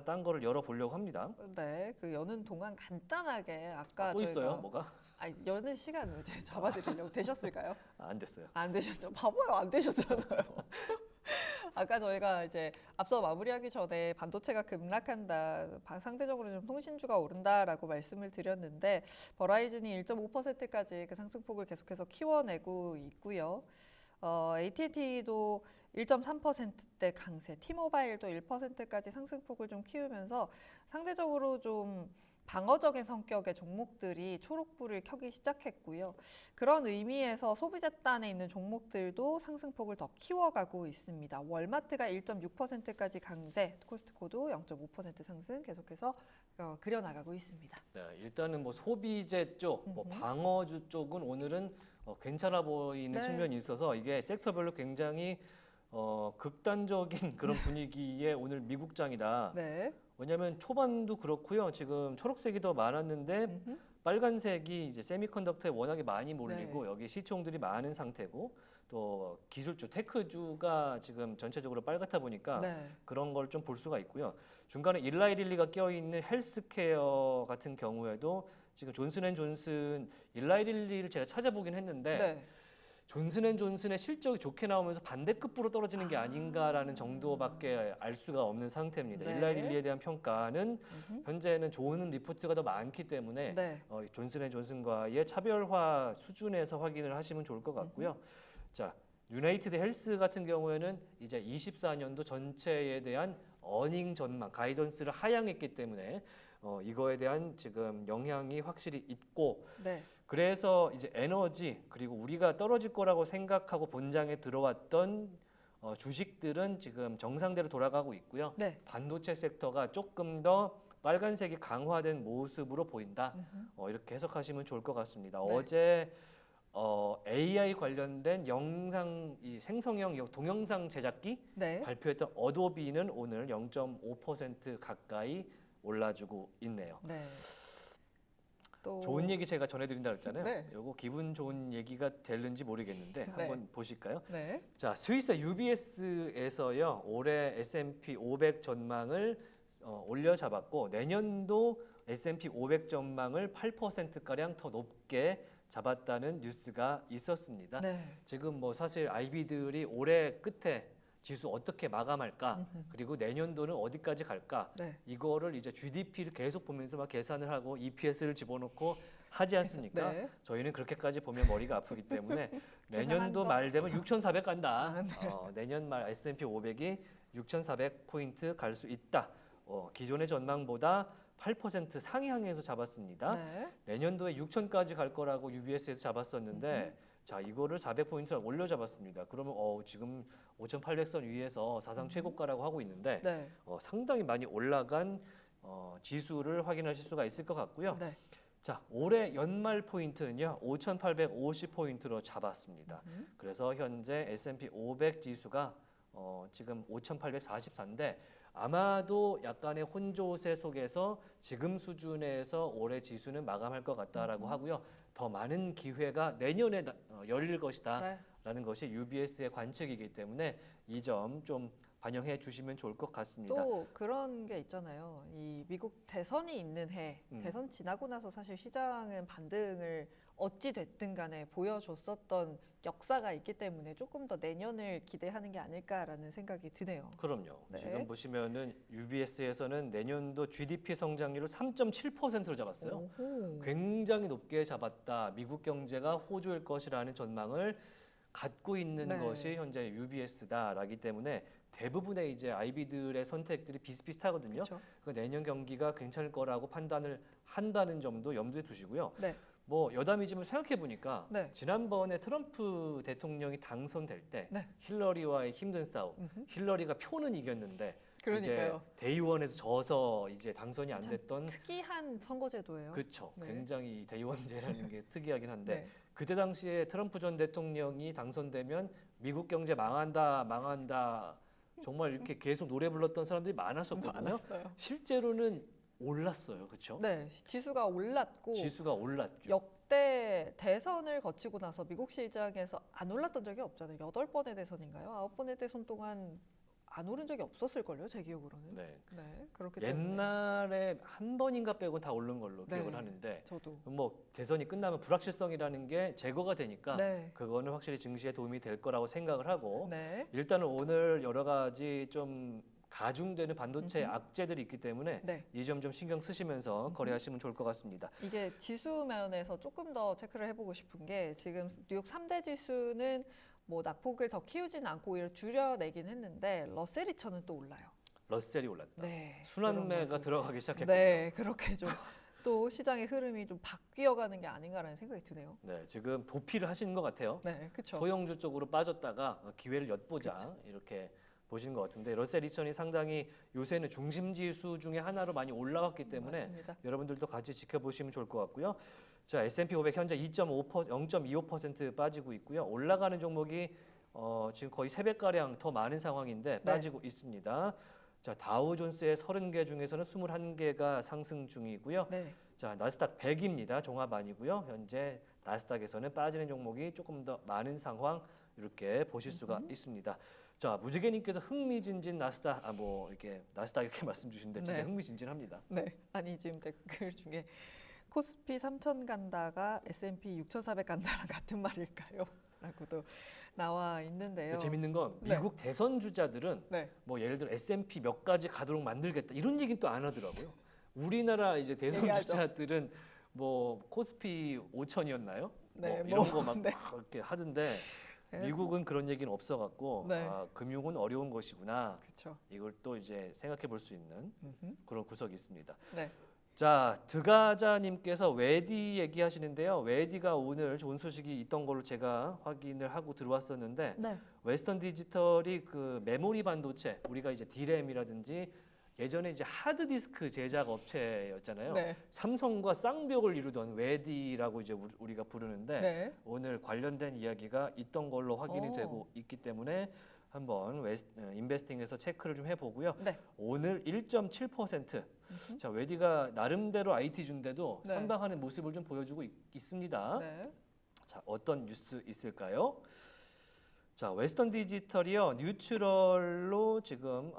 딴 거를 열어보려고 합니다. 네. 그 여는 동안 간단하게 아까 또 저희가 있어요? 뭐가? 여는 시간을 이제 잡아드리려고 되셨을까요? 안 됐어요. 안 되셨죠? 봐봐요, 안 되셨잖아요. 아까 저희가 이제 앞서 마무리하기 전에 반도체가 급락한다, 상대적으로 좀 통신주가 오른다라고 말씀을 드렸는데 버라이즌이 1.5%까지 그 상승폭을 계속해서 키워내고 있고요. AT&T도 1.3%대 강세, T모바일도 1%까지 상승폭을 좀 키우면서 상대적으로 좀 방어적인 성격의 종목들이 초록불을 켜기 시작했고요. 그런 의미에서 소비자단에 있는 종목들도 상승폭을 더 키워가고 있습니다. 월마트가 1.6%까지 강세, 코스트코도 0.5% 상승 계속해서 그려나가고 있습니다. 네, 일단은 뭐 소비재 쪽, 뭐 방어주 쪽은 오늘은 괜찮아 보이는 네. 측면이 있어서 이게 섹터별로 굉장히 극단적인 그런 분위기의 오늘 미국장이다. 네. 왜냐하면 초반도 그렇고요. 지금 초록색이 더 많았는데 빨간색이 이제 세미컨덕터에 워낙에 많이 몰리고 여기 시총들이 많은 상태고 또 기술주, 테크주가 지금 전체적으로 빨갛다 보니까 네. 그런 걸 좀 볼 수가 있고요. 중간에 일라이릴리가 껴있는 헬스케어 같은 경우에도 지금 존슨앤존슨 일라이릴리를 제가 찾아보긴 했는데 네. 존슨앤존슨의 실적이 좋게 나오면서 반대급부로 떨어지는 게 아닌가라는 정도밖에 알 수가 없는 상태입니다. 네. 일라이릴리에 대한 평가는 현재는 좋은 리포트가 더 많기 때문에 네. 존슨앤존슨과의 차별화 수준에서 확인을 하시면 좋을 것 같고요. 자, 유나이티드 헬스 같은 경우에는 이제 24년도 전체에 대한 어닝 전망, 가이던스를 하향했기 때문에 이거에 대한 지금 영향이 확실히 있고 네. 그래서 이제 에너지 그리고 우리가 떨어질 거라고 생각하고 본장에 들어왔던 주식들은 지금 정상대로 돌아가고 있고요. 네. 반도체 섹터가 조금 더 빨간색이 강화된 모습으로 보인다. 이렇게 해석하시면 좋을 것 같습니다. 네. 어제 AI 관련된 영상 이 생성형 동영상 제작기 네. 발표했던 어도비는 오늘 0.5% 가까이 올라주고 있네요. 네. 또 좋은 얘기 제가 전해드린다 그랬잖아요. 네. 요거 기분 좋은 얘기가 될는지 모르겠는데 한번 보실까요? 네. 자, 스위스 UBS에서요 올해 S&P 500 전망을 올려잡았고 내년도 S&P 500 전망을 8%가량 더 높게 잡았다는 뉴스가 있었습니다. 네. 지금 뭐 사실 IB들이 올해 끝에 지수 어떻게 마감할까 그리고 내년도는 어디까지 갈까 네. 이거를 이제 GDP를 계속 보면서 막 계산을 하고 EPS를 집어넣고 하지 않습니까? 네. 저희는 그렇게까지 보면 머리가 아프기 때문에 내년도 거. 말 되면 6,400 간다. 아, 네. 내년 말 S&P 500이 6,400포인트 갈 수 있다. 기존의 전망보다 8% 상향해서 잡았습니다. 네. 내년도에 6,000까지 갈 거라고 UBS에서 잡았었는데 자 이거를 400포인트를 올려 잡았습니다. 그러면 지금 5,800선 위에서 사상 최고가라고 하고 있는데 네. 상당히 많이 올라간 지수를 확인하실 수가 있을 것 같고요. 네. 자 올해 연말 포인트는요 5,850포인트로 잡았습니다. 그래서 현재 S&P 500 지수가 지금 5,844인데 아마도 약간의 혼조세 속에서 지금 수준에서 올해 지수는 마감할 것 같다라고 하고요. 더 많은 기회가 내년에 열릴 것이다. 네. 라는 것이 UBS의 관측이기 때문에 이 점 좀 반영해 주시면 좋을 것 같습니다. 또 그런 게 있잖아요. 이 미국 대선이 있는 해, 대선 지나고 나서 사실 시장은 반등을 어찌 됐든 간에 보여줬었던 역사가 있기 때문에 조금 더 내년을 기대하는 게 아닐까라는 생각이 드네요. 그럼요. 네. 지금 보시면은 UBS에서는 내년도 GDP 성장률을 3.7%로 잡았어요. 오호. 굉장히 높게 잡았다. 미국 경제가 호조일 것이라는 전망을 갖고 있는 네. 것이 현재 UBS다라기 때문에 대부분의 이제 IB들의 선택들이 비슷비슷하거든요. 그렇죠. 그 내년 경기가 괜찮을 거라고 판단을 한다는 점도 염두에 두시고요. 네. 뭐 여담이지만 생각해 보니까 네. 지난번에 트럼프 대통령이 당선될 때 네. 힐러리와의 힘든 싸움, 힐러리가 표는 이겼는데 그러니까요. 이제 대의원에서 져서 이제 당선이 안 됐던 특이한 선거제도예요. 그렇죠. 네. 굉장히 이 대의원제라는 게 특이하긴 한데 네. 그때 당시에 트럼프 전 대통령이 당선되면 미국 경제 망한다. 정말 이렇게 계속 노래 불렀던 사람들이 많았었거든요. 많았어요. 실제로는 올랐어요. 그렇죠? 네, 지수가 올랐고 지수가 올랐죠. 역대 대선을 거치고 나서 미국 시장에서 안 올랐던 적이 없잖아요. 8번의 대선인가요? 9번의 대선 동안 안 오른 적이 없었을걸요, 제 기억으로는. 네. 네, 그렇기 때문에 옛날에 한 번인가 빼고 다 오른 걸로 네. 기억을 하는데 저도 뭐 대선이 끝나면 불확실성이라는 게 제거가 되니까 네, 그거는 확실히 증시에 도움이 될 거라고 생각을 하고 네, 일단은 오늘 여러 가지 좀 가중되는 반도체 음흠. 악재들이 있기 때문에 네. 이 점 좀 신경 쓰시면서 거래하시면 좋을 것 같습니다. 이게 지수 면에서 조금 더 체크를 해보고 싶은 게 지금 뉴욕 3대 지수는 뭐 낙폭을 더 키우진 않고 오히려 줄여내긴 했는데 러셀 2000은 또 올라요. 러셀이 올랐다. 네, 순환매가 그런 모습. 들어가기 시작했고 네, 그렇게 좀 또 시장의 흐름이 좀 바뀌어가는 게 아닌가라는 생각이 드네요. 네, 지금 도피를 하시는 것 같아요. 네, 그렇죠. 소형주 쪽으로 빠졌다가 기회를 엿보자 이렇게 보시는 것 같은데 러셀 2000이 상당히 요새는 중심 지수 중에 하나로 많이 올라왔기 때문에 맞습니다. 여러분들도 같이 지켜보시면 좋을 것 같고요. 자, S&P 500 현재 0.25% 빠지고 있고요. 올라가는 종목이 지금 거의 3배 가량 더 많은 상황인데 빠지고 있습니다. 자, 다우존스의 30개 중에서는 21개가 상승 중이고요. 네, 자, 나스닥 100입니다. 종합 아니고요. 현재 나스닥에서는 빠지는 종목이 조금 더 많은 상황 이렇게 보실 수가 있습니다. 자, 무지개님께서 흥미진진 나스닥 뭐 이렇게 나스닥 이렇게 말씀 주시는데 진짜 네. 흥미진진합니다. 네. 아니 지금 댓글 중에 코스피 3000 간다가 S&P 6400 간다랑 같은 말일까요? 라고도 나와 있는데요. 근데 재밌는 건 네. 미국 대선 주자들은 네, 뭐 예를 들어 S&P 몇 가지 가도록 만들겠다 이런 얘기는 또 안 하더라고요. 우리나라 이제 대선 얘기하죠. 주자들은 뭐 코스피 5000이었나요? 네, 뭐 이런 뭐, 거 막 네. 이렇게 하던데 네. 미국은 그런 얘기는 없어갖고 네. 아, 금융은 어려운 것이구나. 그렇죠. 이걸 또 이제 생각해 볼 수 있는 그런 구석이 있습니다. 네, 자, 드가자님께서 웨디 얘기하시는데요. 웨디가 오늘 좋은 소식이 있던 걸로 제가 확인을 하고 들어왔었는데 네, 웨스턴 디지털이 그 메모리 반도체 우리가 이제 D램이라든지 예전에 이제 하드디스크 제작 업체였잖아요. 네, 삼성과 쌍벽을 이루던 웨디라고 이제 우리가 부르는데 네. 오늘 관련된 이야기가 있던 걸로 확인이 오. 되고 있기 때문에 한번 인베스팅에서 체크를 좀 해보고요. 네. 오늘 1.7%. 자, 웨디가 나름대로 IT주인데도 네. 선방하는 모습을 좀 보여주고 있습니다. 네. 자, 어떤 뉴스 있을까요? 자, 웨스턴 디지털이요. 뉴트럴로 지금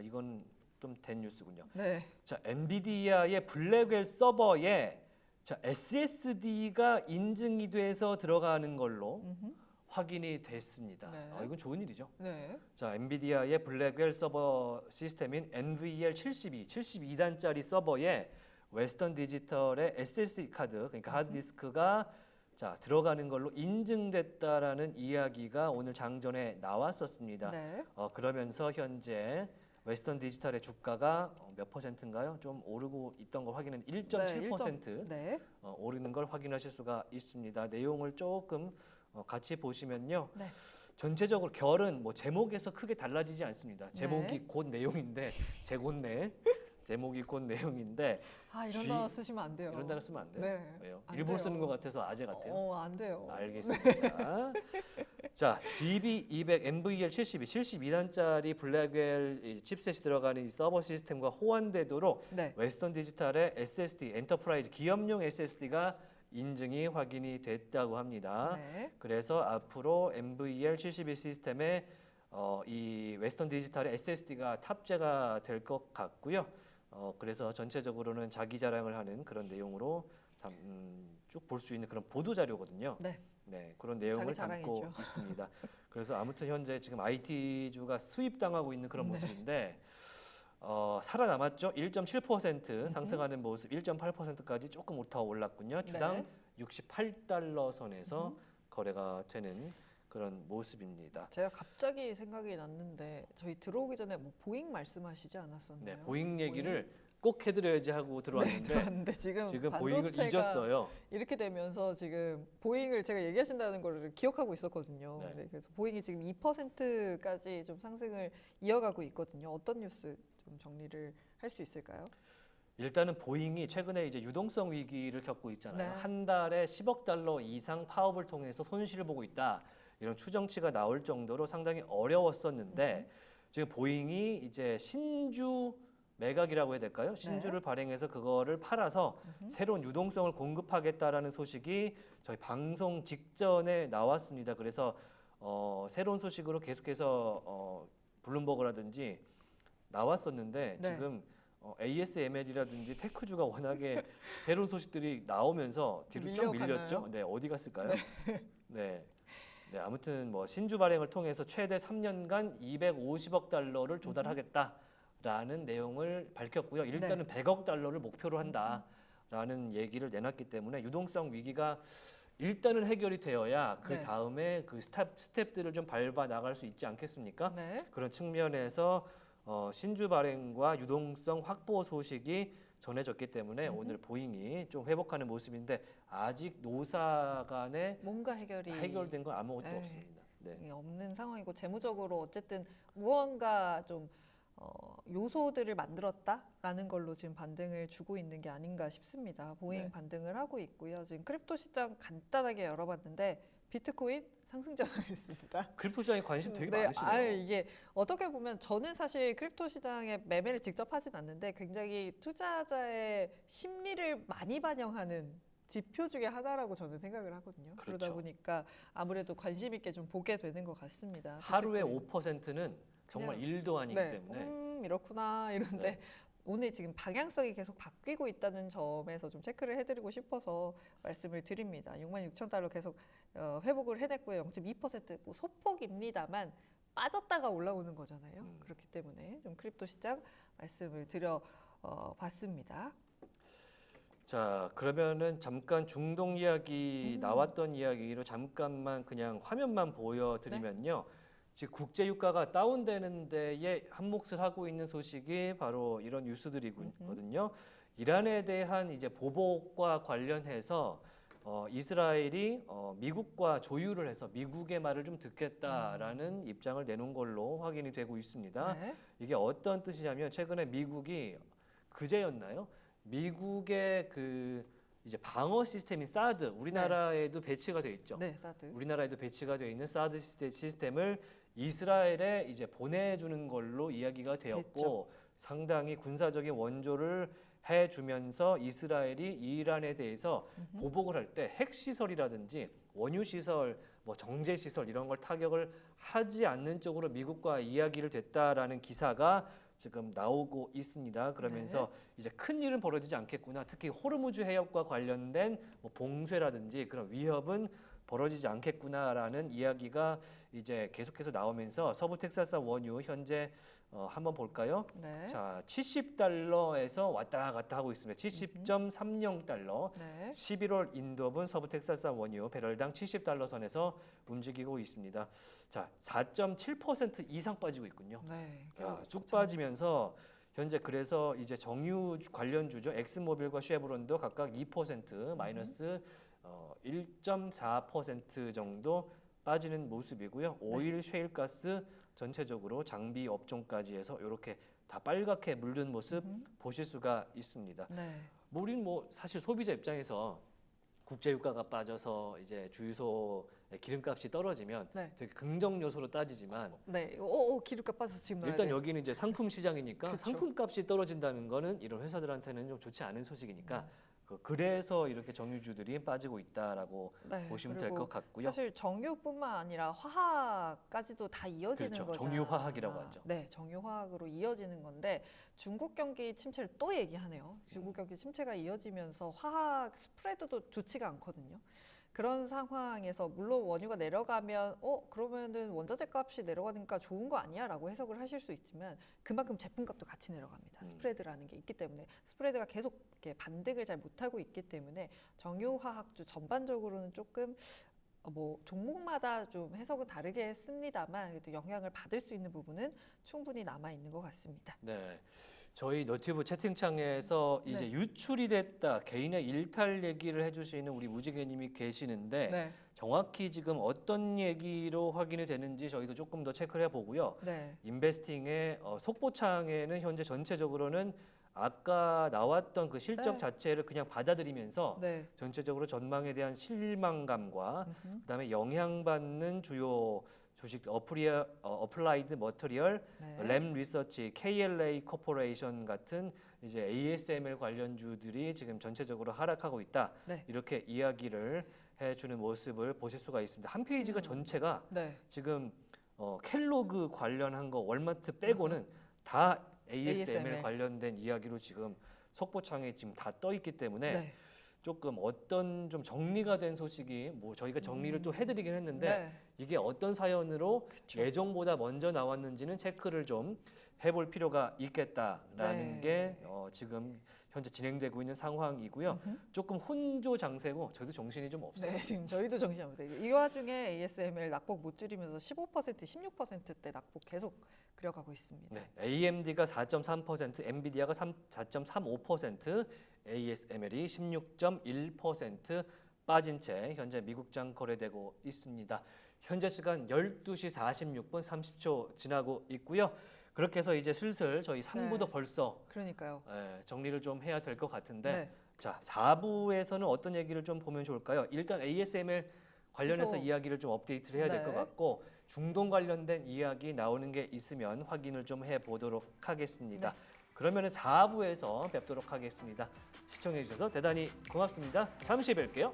이건 좀 된 뉴스군요. 네. 자, 엔비디아의 블랙웰 서버에 자, SSD가 인증이 돼서 들어가는 걸로 확인이 됐습니다. 네. 이건 좋은 일이죠. 네. 자, 엔비디아의 블랙웰 서버 시스템인 NVL72, 72단짜리 서버에 웨스턴 디지털의 SSD 카드, 그러니까 하드디스크가 자, 들어가는 걸로 인증됐다라는 이야기가 오늘 장전에 나왔었습니다. 네. 그러면서 현재 웨스턴 디지털의 주가가 몇 퍼센트인가요? 좀 오르고 있던 걸 확인은 1.7% 네. 오르는 걸 확인하실 수가 있습니다. 내용을 조금 같이 보시면요. 네. 전체적으로 결은 뭐 제목에서 크게 달라지지 않습니다. 제목이 네. 곧 내용인데 제곱네. 제목이 곧 내용인데 아, 이런 G- 단어 쓰시면 안 돼요. 이런 단어 쓰면 안 돼요. 네. 왜요? 안 일부러 돼요. 쓰는 것 같아서 아재 같아요. 안 돼요. 알겠습니다. 자, GB200 NVL72, 72단짜리 블랙웰 칩셋이 들어가는 이 서버 시스템과 호환되도록 네. 웨스턴 디지털의 SSD, 엔터프라이즈 기업용 SSD가 인증이 확인이 됐다고 합니다. 네. 그래서 앞으로 NVL72 시스템에 이 웨스턴 디지털의 SSD가 탑재가 될 것 같고요. 그래서 전체적으로는 자기 자랑을 하는 그런 내용으로 쭉 볼 수 있는 그런 보도 자료거든요. 네. 네, 그런 내용을 자기 담고 자랑이죠. 있습니다. 그래서 아무튼 현재 지금 IT주가 수입당하고 있는 그런 네. 모습인데 살아남았죠. 1.7% 상승하는 모습, 1.8%까지 조금 더 올랐군요. 주당 네. 68달러 선에서 거래가 되는 그런 모습입니다. 제가 갑자기 생각이 났는데 저희 들어오기 전에 뭐 보잉 말씀하시지 않았었나요? 네, 보잉 얘기를 꼭 해드려야지 하고 들어왔는데 들어왔는데 지금 보잉을 반도체가 잊었어요. 이렇게 되면서 지금 보잉을 제가 얘기하신다는 걸 기억하고 있었거든요. 네. 네, 그래서 보잉이 지금 2%까지 좀 상승을 이어가고 있거든요. 어떤 뉴스 좀 정리를 할 수 있을까요? 일단은 보잉이 최근에 이제 유동성 위기를 겪고 있잖아요. 네. 한 달에 10억 달러 이상 파업을 통해서 손실을 보고 있다. 이런 추정치가 나올 정도로 상당히 어려웠었는데 지금 보잉이 이제 신주 매각이라고 해야 될까요? 신주를 발행해서 그거를 팔아서 새로운 유동성을 공급하겠다라는 소식이 저희 방송 직전에 나왔습니다. 그래서 새로운 소식으로 계속해서 블룸버그라든지 나왔었는데 네. 지금 ASML이라든지 테크주가 워낙에 새로운 소식들이 나오면서 뒤로 쭉 밀려가나요? 밀렸죠. 네, 어디 갔을까요? 네. 네, 아무튼 뭐 신주 발행을 통해서 최대 3년간 250억 달러를 조달하겠다라는 내용을 밝혔고요. 일단은 100억 달러를 목표로 한다라는 얘기를 내놨기 때문에 유동성 위기가 일단은 해결이 되어야 그 네. 다음에 그 스텝들을 좀 밟아 나갈 수 있지 않겠습니까? 네. 그런 측면에서 신주 발행과 유동성 확보 소식이 전해졌기 때문에 오늘 보잉이 좀 회복하는 모습인데 아직 노사 간에 뭔가 해결된 건 아무것도 에이. 없습니다. 네. 없는 상황이고 재무적으로 어쨌든 무언가 좀 요소들을 만들었다라는 걸로 지금 반등을 주고 있는 게 아닌가 싶습니다. 보잉 네. 반등을 하고 있고요. 지금 크립토 시장 간단하게 열어봤는데 비트코인 상승 전환했습니다. 크립토 시장에 관심 되게 네, 많으시네요. 이게 어떻게 보면 저는 사실 크립토 시장에 매매를 직접 하진 않는데 굉장히 투자자의 심리를 많이 반영하는 지표 중에 하나라고 저는 생각을 하거든요. 그러다 그렇죠. 보니까 아무래도 관심 있게 좀 보게 되는 것 같습니다. 하루에 비트코인. 5%는 정말 그냥, 일도 아니기 네, 때문에 이렇구나 이런데 네. 오늘 지금 방향성이 계속 바뀌고 있다는 점에서 좀 체크를 해드리고 싶어서 말씀을 드립니다. 66,000달러 계속 회복을 해냈고요. 0.2%뭐 소폭입니다만 빠졌다가 올라오는 거잖아요. 그렇기 때문에 좀 크립토 시장 말씀을 드려 봤습니다. 자, 그러면은 잠깐 중동 이야기 나왔던 이야기로 잠깐만 그냥 화면만 보여드리면요. 지금 국제 유가가 다운되는 데에 한몫을 하고 있는 소식이 바로 이런 뉴스들이거든요. 이란에 대한 이제 보복과 관련해서 이스라엘이 미국과 조율을 해서 미국의 말을 좀 듣겠다라는 입장을 내놓은 걸로 확인이 되고 있습니다. 네. 이게 어떤 뜻이냐면 최근에 미국이 그제였나요? 미국의 그 이제 방어 시스템인 사드 우리나라에도 배치가 돼 있죠. 네, 사드. 우리나라에도 배치가 되어 있는 사드 시스템을 이스라엘에 이제 보내주는 걸로 이야기가 되었고 됐죠. 상당히 군사적인 원조를 해주면서 이스라엘이 이란에 대해서 보복을 할 때 핵시설이라든지 원유시설, 뭐 정제시설 이런 걸 타격을 하지 않는 쪽으로 미국과 이야기를 됐다라는 기사가 지금 나오고 있습니다. 그러면서 이제 큰 일은 벌어지지 않겠구나. 특히 호르무즈 해협과 관련된 뭐 봉쇄라든지 그런 위협은 벌어지지 않겠구나라는 이야기가 이제 계속해서 나오면서 서부 텍사스 원유 현재 한번 볼까요? 네. 자, 70달러에서 왔다 갔다 하고 있습니다. 70.30달러. 네. 11월 인도분 서부 텍사스 원유 배럴당 70달러 선에서 움직이고 있습니다. 자, 4.7% 이상 빠지고 있군요. 네. 야, 쭉 빠지면서 현재 그래서 이제 정유 관련주죠. 엑스모빌과 쉐브론도 각각 2% 마이너스 1.4% 정도 빠지는 모습이고요. 오일, 셰일가스 전체적으로 장비 업종까지 해서 이렇게 다 빨갛게 물든 모습 보실 수가 있습니다. 네. 뭐 우리는 뭐 사실 소비자 입장에서 국제 유가가 빠져서 이제 주유소의 기름값이 떨어지면 네. 되게 긍정 요소로 따지지만 네. 기름값 빠져서 지금 일단 여기는 이제 상품 시장이니까 그쵸. 상품값이 떨어진다는 거는 이런 회사들한테는 좀 좋지 않은 소식이니까 그래서 이렇게 정유주들이 빠지고 있다라고 네, 보시면 될 그리고 것 같고요. 사실 정유뿐만 아니라 화학까지도 다 이어지는 그렇죠. 거잖아요. 정유화학이라고 하죠. 네, 정유화학으로 이어지는 건데 중국 경기 침체를 또 얘기하네요. 중국 경기 침체가 이어지면서 화학 스프레드도 좋지가 않거든요. 그런 상황에서 물론 원유가 내려가면 그러면은 원자재 값이 내려가니까 좋은 거 아니야라고 해석을 하실 수 있지만 그만큼 제품값도 같이 내려갑니다. 스프레드라는 게 있기 때문에 스프레드가 계속 이렇게 반등을 잘 못하고 있기 때문에 정유화학주 전반적으로는 조금 뭐 종목마다 좀 해석은 다르게 했습니다만 그래도 영향을 받을 수 있는 부분은 충분히 남아 있는 것 같습니다. 네. 저희 너튜브 채팅창에서 이제 네. 유출이 됐다 개인의 일탈 얘기를 해주시는 우리 무지개님이 계시는데 네, 정확히 지금 어떤 얘기로 확인이 되는지 저희도 조금 더 체크를 해보고요. 네, 인베스팅의 속보창에는 현재 전체적으로는 아까 나왔던 그 실적 네. 자체를 그냥 받아들이면서 네. 전체적으로 전망에 대한 실망감과 그다음에 영향받는 주요 주식 어플라이드 머터리얼, 네. 램 리서치, KLA 코퍼레이션 같은 이제 ASML 관련주들이 지금 전체적으로 하락하고 있다. 네. 이렇게 이야기를 해주는 모습을 보실 수가 있습니다. 한 페이지가 전체가 네. 지금 켈로그 관련한 거 월마트 빼고는 다 ASML ASML. 관련된 이야기로 지금 속보창에 지금 다 떠 있기 때문에 네. 조금 어떤 좀 정리가 된 소식이 뭐 저희가 정리를 또 해드리긴 했는데 네. 이게 어떤 사연으로 그쵸. 예정보다 먼저 나왔는지는 체크를 좀 해볼 필요가 있겠다라는 네. 게 지금 현재 진행되고 있는 상황이고요. 조금 혼조 장세고 저도 정신이 좀 없어요. 네, 지금 저희도 정신없어요. 이 와중에 ASML 낙폭 못 줄이면서 15%, 16%대 낙폭 계속 그려가고 있습니다. 네, AMD가 4.3%, 엔비디아가 4.35%, ASML이 16.1% 빠진 채 현재 미국장 거래되고 있습니다. 현재 시간 12시 46분 30초 지나고 있고요. 그렇게 해서 이제 슬슬 저희 3부도 네. 벌써 그러니까요. 정리를 좀 해야 될 것 같은데 네. 자, 4부에서는 어떤 얘기를 좀 보면 좋을까요? 일단 ASML 관련해서 계속. 이야기를 좀 업데이트를 해야 될 것 네. 같고 중동 관련된 이야기 나오는 게 있으면 확인을 좀 해보도록 하겠습니다. 네. 그러면 4부에서 뵙도록 하겠습니다. 시청해 주셔서 대단히 고맙습니다. 잠시 뵐게요.